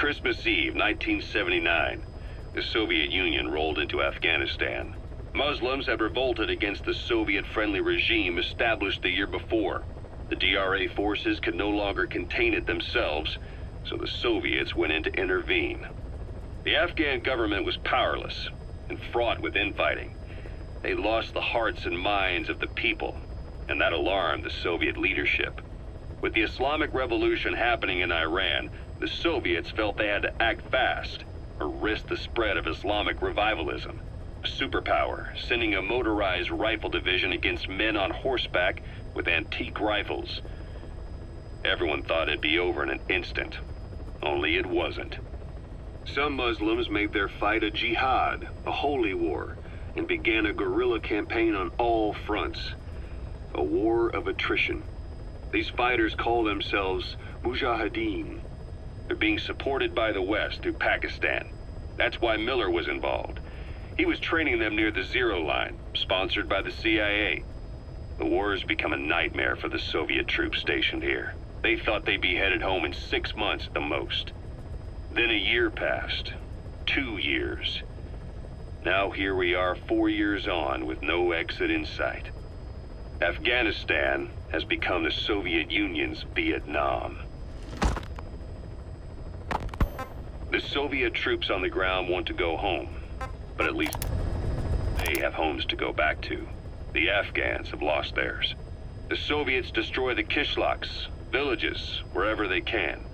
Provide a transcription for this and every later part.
Christmas Eve, 1979, the Soviet Union rolled into Afghanistan. Muslims had revolted against the Soviet-friendly regime established the year before. The DRA forces could no longer contain it themselves, so the Soviets went in to intervene. The Afghan government was powerless and fraught with infighting. They lost the hearts and minds of the people, and that alarmed the Soviet leadership. With the Islamic Revolution happening in Iran, the Soviets felt they had to act fast or risk the spread of Islamic revivalism. A superpower, sending a motorized rifle division against men on horseback with antique rifles. Everyone thought it'd be over in an instant, only it wasn't. Some Muslims made their fight a jihad, a holy war, and began a guerrilla campaign on all fronts. A war of attrition. These fighters call themselves Mujahideen. They're being supported by the West through Pakistan. That's why Miller was involved. He was training them near the Zero Line, sponsored by the CIA. The war has become a nightmare for the Soviet troops stationed here. They thought they'd be headed home in 6 months at the most. Then a year passed. 2 years. Now here we are 4 years on with no exit in sight. Afghanistan has become the Soviet Union's Vietnam. The Soviet troops on the ground want to go home, but at least they have homes to go back to. The Afghans have lost theirs. The Soviets destroy the kishlaks, villages, wherever they can.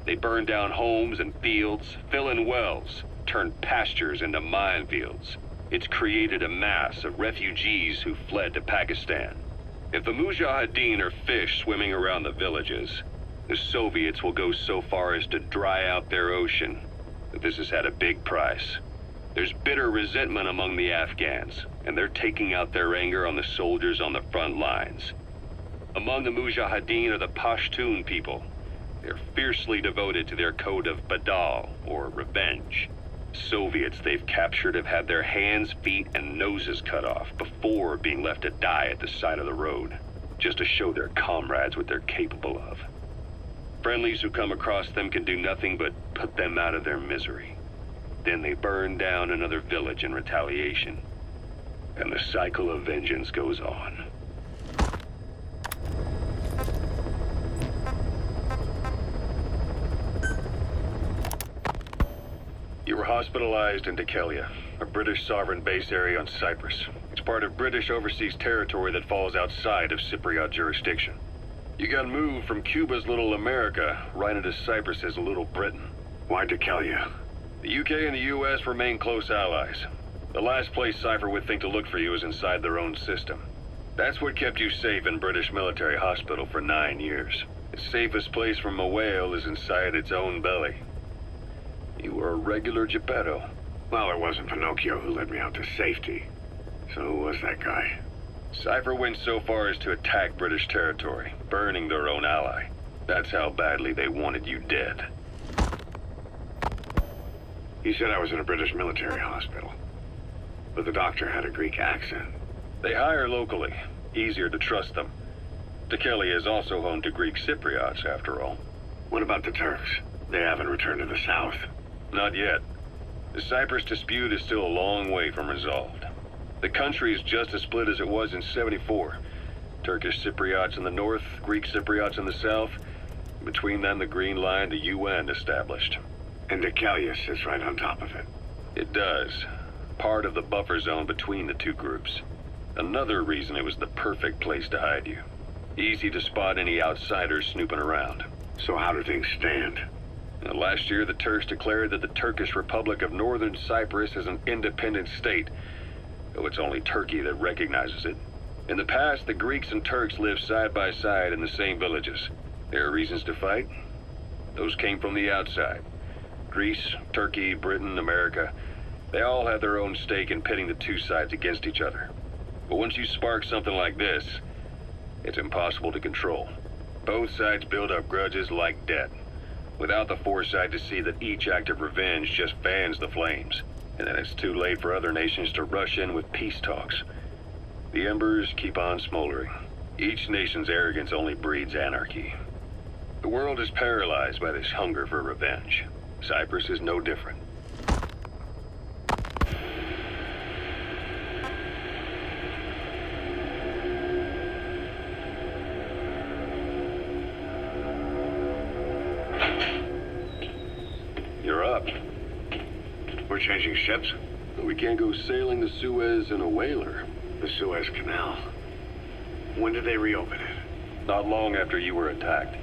They burn down homes and fields, fill in wells, turn pastures into minefields. It's created a mass of refugees who fled to Pakistan. If the Mujahideen are fish swimming around the villages, the Soviets will go so far as to dry out their ocean. But this has had a big price. There's bitter resentment among the Afghans, and they're taking out their anger on the soldiers on the front lines. Among the Mujahideen are the Pashtun people. They're fiercely devoted to their code of Badal, or revenge. Soviets they've captured have had their hands, feet, and noses cut off before being left to die at the side of the road, just to show their comrades what they're capable of. Friendlies who come across them can do nothing but put them out of their misery. Then they burn down another village in retaliation, and the cycle of vengeance goes on. You were hospitalized in Dhekelia, a British sovereign base area on Cyprus. It's part of British overseas territory that falls outside of Cypriot jurisdiction. You got moved from Cuba's Little America right into Cyprus's Little Britain. Why Dhekelia? The UK and the US remain close allies. The last place Cypher would think to look for you is inside their own system. That's what kept you safe in British military hospital for 9 years. The safest place from a whale is inside its own belly. You were a regular Geppetto. Well, it wasn't Pinocchio who led me out to safety. So who was that guy? Cypher went so far as to attack British territory, burning their own ally. That's how badly they wanted you dead. He said I was in a British military hospital, but the doctor had a Greek accent. They hire locally. Easier to trust them. Dhekelia is also home to Greek Cypriots, after all. What about the Turks? They haven't returned to the south. Not yet. The Cyprus dispute is still a long way from resolved. The country is just as split as it was in '74. Turkish Cypriots in the north, Greek Cypriots in the south. Between them, the Green Line, the UN established. And Dhekelia sits right on top of it. It does. Part of the buffer zone between the two groups. Another reason it was the perfect place to hide you. Easy to spot any outsiders snooping around. So how do things stand? Last year, the Turks declared that the Turkish Republic of Northern Cyprus is an independent state, though it's only Turkey that recognizes it. In the past, the Greeks and Turks lived side by side in the same villages. There are reasons to fight. Those came from the outside. Greece, Turkey, Britain, America, they all have their own stake in pitting the two sides against each other. But once you spark something like this, it's impossible to control. Both sides build up grudges like debt, without the foresight to see that each act of revenge just fans the flames, and then it's too late for other nations to rush in with peace talks. The embers keep on smoldering. Each nation's arrogance only breeds anarchy. The world is paralyzed by this hunger for revenge. Cyprus is no different. You're up. We're changing ships? We can't go sailing the Suez in a whaler. The Suez Canal. When did they reopen it? Not long after you were attacked.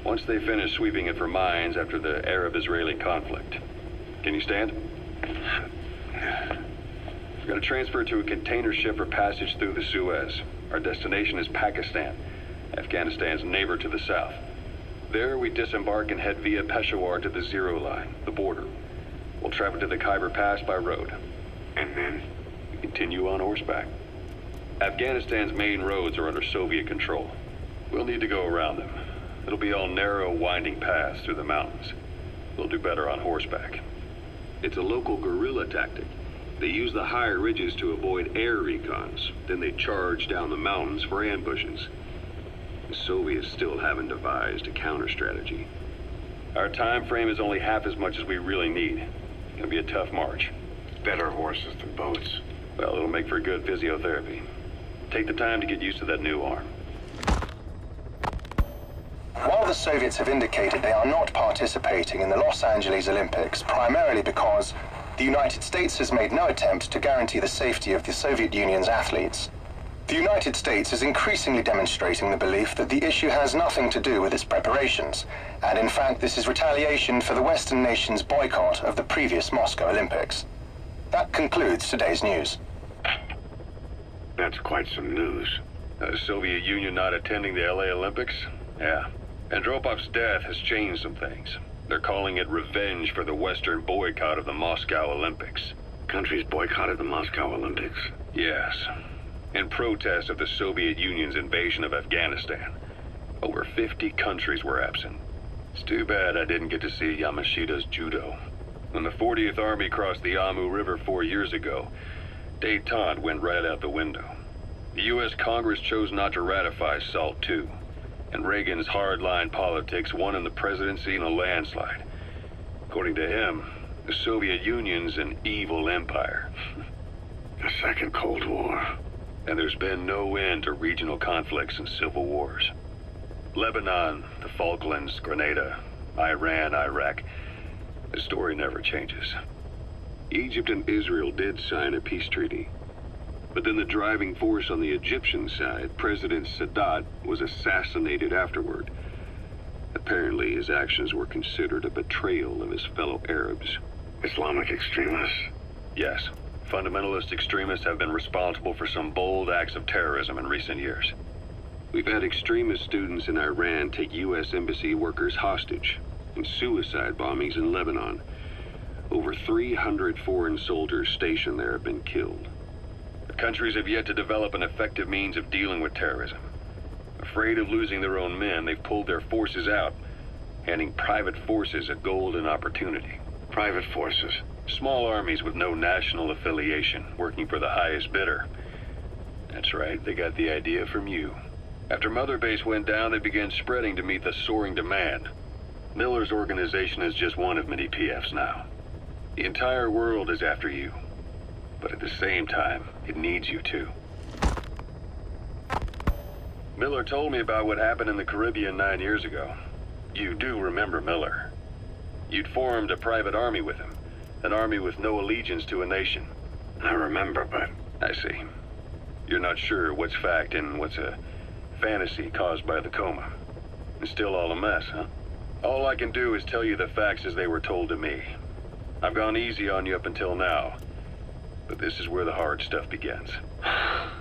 Once they finished sweeping it for mines after the Arab-Israeli conflict. Can you stand? We're going to transfer to a container ship for passage through the Suez. Our destination is Pakistan, Afghanistan's neighbor to the south. There, we disembark and head via Peshawar to the Zero Line, the border. We'll travel to the Khyber Pass by road. And then? We continue on horseback. Afghanistan's main roads are under Soviet control. We'll need to go around them. It'll be all narrow, winding paths through the mountains. We'll do better on horseback. It's a local guerrilla tactic. They use the higher ridges to avoid air recons. Then they charge down the mountains for ambushes. The Soviets still haven't devised a counter-strategy. Our time frame is only half as much as we really need. It's gonna be a tough march. Better horses than boats. Well, it'll make for good physiotherapy. Take the time to get used to that new arm. While the Soviets have indicated they are not participating in the Los Angeles Olympics, primarily because the United States has made no attempt to guarantee the safety of the Soviet Union's athletes, the United States is increasingly demonstrating the belief that the issue has nothing to do with its preparations, and in fact this is retaliation for the Western nations' boycott of the previous Moscow Olympics. That concludes today's news. That's quite some news. The Soviet Union not attending the LA Olympics? Yeah. Andropov's death has changed some things. They're calling it revenge for the Western boycott of the Moscow Olympics. Countries boycotted the Moscow Olympics? Yes. In protest of the Soviet Union's invasion of Afghanistan. Over 50 countries were absent. It's too bad I didn't get to see Yamashita's judo. When the 40th Army crossed the Amu River 4 years ago, détente went right out the window. The U.S. Congress chose not to ratify SALT II, and Reagan's hardline politics won him the presidency in a landslide. According to him, the Soviet Union's an evil empire. A second Cold War. And there's been no end to regional conflicts and civil wars. Lebanon, the Falklands, Grenada, Iran, Iraq. The story never changes. Egypt and Israel did sign a peace treaty. But then the driving force on the Egyptian side, President Sadat, was assassinated afterward. Apparently his actions were considered a betrayal of his fellow Arabs. Islamic extremists? Yes. Fundamentalist extremists have been responsible for some bold acts of terrorism in recent years. We've had extremist students in Iran take U.S. embassy workers hostage, and suicide bombings in Lebanon. Over 300 foreign soldiers stationed there have been killed. The countries have yet to develop an effective means of dealing with terrorism. Afraid of losing their own men, they've pulled their forces out, handing private forces a golden opportunity. Private forces? Small armies with no national affiliation, working for the highest bidder. That's right, they got the idea from you. After Mother Base went down, they began spreading to meet the soaring demand. Miller's organization is just one of many PFs now. The entire world is after you. But at the same time, it needs you too. Miller told me about what happened in the Caribbean 9 years ago. You do remember Miller. You'd formed a private army with him. An army with no allegiance to a nation. I remember, but... I see. You're not sure what's fact and what's a fantasy caused by the coma. It's still all a mess, huh? All I can do is tell you the facts as they were told to me. I've gone easy on you up until now. But this is where the hard stuff begins.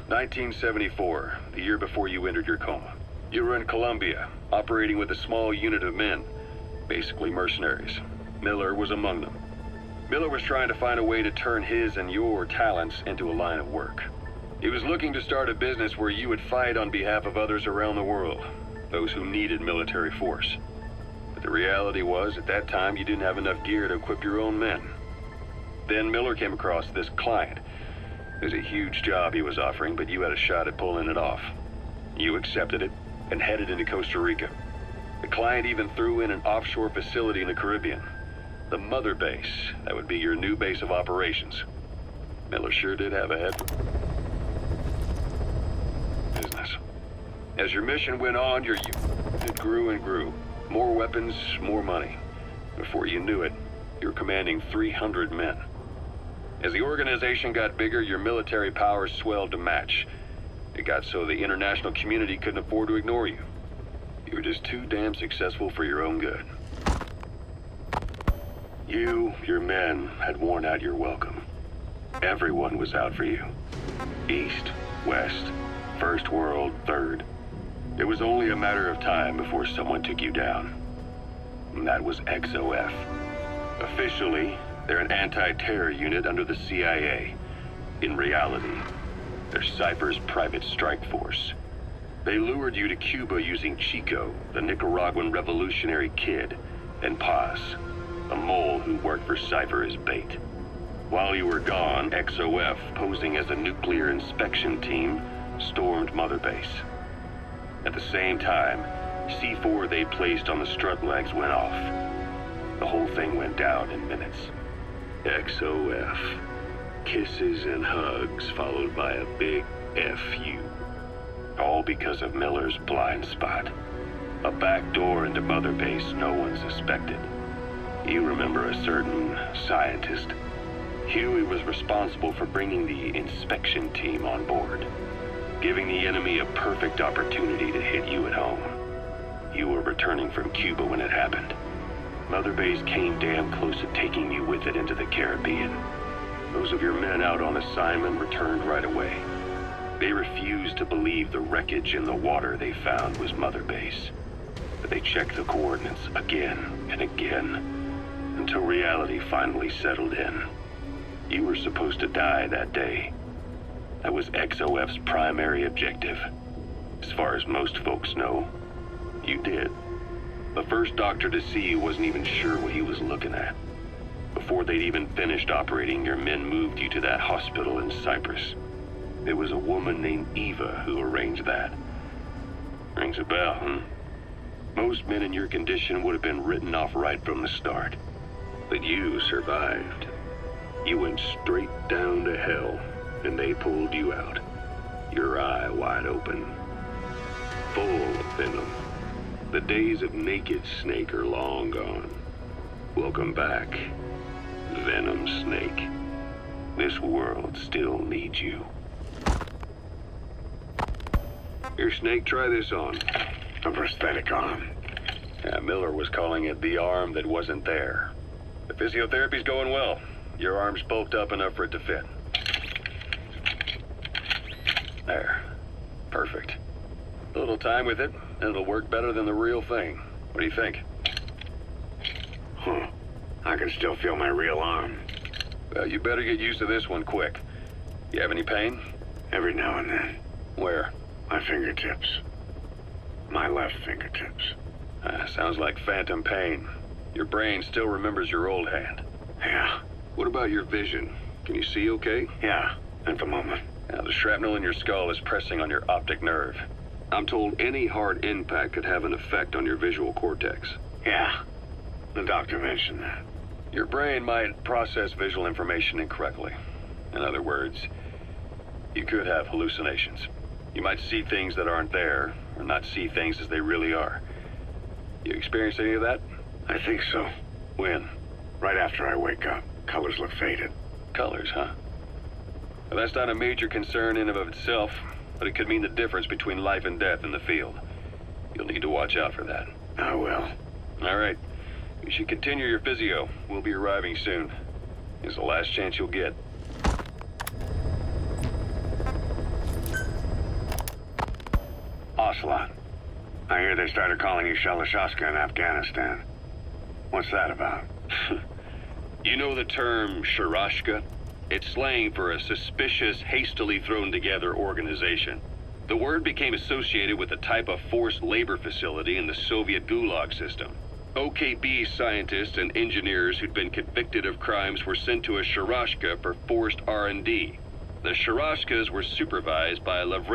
1974, the year before you entered your coma. You were in Colombia, operating with a small unit of men. Basically mercenaries. Miller was among them. Miller was trying to find a way to turn his and your talents into a line of work. He was looking to start a business where you would fight on behalf of others around the world, those who needed military force. But the reality was, at that time, you didn't have enough gear to equip your own men. Then Miller came across this client. It was a huge job he was offering, but you had a shot at pulling it off. You accepted it and headed into Costa Rica. The client even threw in an offshore facility in the Caribbean. The Mother Base. That would be your new base of operations. Miller sure did have a head for business. As your mission went on, your unit grew and grew. More weapons, more money. Before you knew it, you were commanding 300 men. As the organization got bigger, your military powers swelled to match. It got so the international community couldn't afford to ignore you. You were just too damn successful for your own good. You, your men, had worn out your welcome. Everyone was out for you. East, West, First World, Third. It was only a matter of time before someone took you down. And that was XOF. Officially, they're an anti-terror unit under the CIA. In reality, they're Cypher's private strike force. They lured you to Cuba using Chico, the Nicaraguan revolutionary kid, and Paz, a mole who worked for Cypher as bait. While you were gone, XOF, posing as a nuclear inspection team, stormed Mother Base. At the same time, C4 they placed on the strut legs went off. The whole thing went down in minutes. XOF. Kisses and hugs followed by a big FU. All because of Miller's blind spot. A back door into Mother Base no one suspected. You remember a certain scientist. Huey was responsible for bringing the inspection team on board, giving the enemy a perfect opportunity to hit you at home. You were returning from Cuba when it happened. Mother Base came damn close to taking you with it into the Caribbean. Those of your men out on assignment returned right away. They refused to believe the wreckage in the water they found was Mother Base. But they checked the coordinates again and again, until reality finally settled in. You were supposed to die that day. That was XOF's primary objective. As far as most folks know, you did. The first doctor to see you wasn't even sure what he was looking at. Before they'd even finished operating, your men moved you to that hospital in Cyprus. It was a woman named Eva who arranged that. Rings a bell, huh? Most men in your condition would have been written off right from the start. But you survived. You went straight down to hell, and they pulled you out. Your eye wide open. Full of venom. The days of Naked Snake are long gone. Welcome back, Venom Snake. This world still needs you. Here, Snake, try this on. A prosthetic arm. Yeah, Miller was calling it the arm that wasn't there. The physiotherapy's going well. Your arm's bulked up enough for it to fit. There. Perfect. A little time with it, and it'll work better than the real thing. What do you think? Huh. I can still feel my real arm. Well, you better get used to this one quick. You have any pain? Every now and then. Where? My fingertips. My left fingertips. Sounds like phantom pain. Your brain still remembers your old hand. Yeah. What about your vision? Can you see okay? Yeah, at the moment. Now, the shrapnel in your skull is pressing on your optic nerve. I'm told any hard impact could have an effect on your visual cortex. Yeah. The doctor mentioned that. Your brain might process visual information incorrectly. In other words, you could have hallucinations. You might see things that aren't there, or not see things as they really are. You experience any of that? I think so. When? Right after I wake up. Colors look faded. Colors, huh? Well, that's not a major concern in and of itself, but it could mean the difference between life and death in the field. You'll need to watch out for that. I will. All right. You should continue your physio. We'll be arriving soon. It's the last chance you'll get. Ocelot. I hear they started calling you Shalashaska in Afghanistan. What's that about? You know the term Sharashka? It's slang for a suspicious, hastily thrown together organization. The word became associated with a type of forced labor facility in the Soviet Gulag system. OKB scientists and engineers who'd been convicted of crimes were sent to a Sharashka for forced R&D. The Sharashkas were supervised by Lavrent